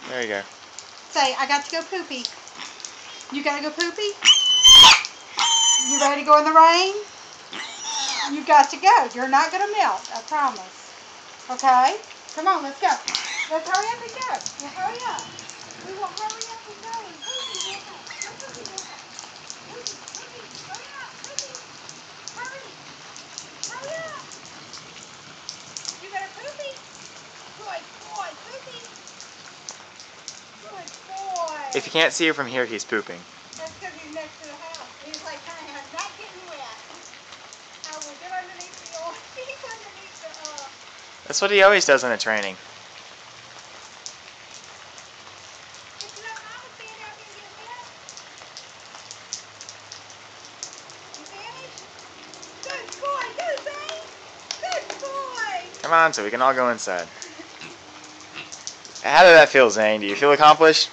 There you go. Say, I got to go poopy. You gotta go poopy? You ready to go in the rain? You got to go. You're not gonna melt, I promise. Okay? Come on, let's go. Let's hurry up and go. We'll hurry up. We will hurry up and go. Poopy, hurry up. Hurry. Hurry up. You better poopy. Good boy, poopy. Good boy. If you can't see her from here, he's pooping. That's because he's next to the house. He's like, honey, I'm not getting wet. I will get underneath the oil. He's underneath the, That's what he always does in a training. It's not hot to stand out here and get wet. You finished? Good boy. Go, Zane. Good boy. Come on, so we can all go inside. How did that feel, Zane? Do you feel accomplished?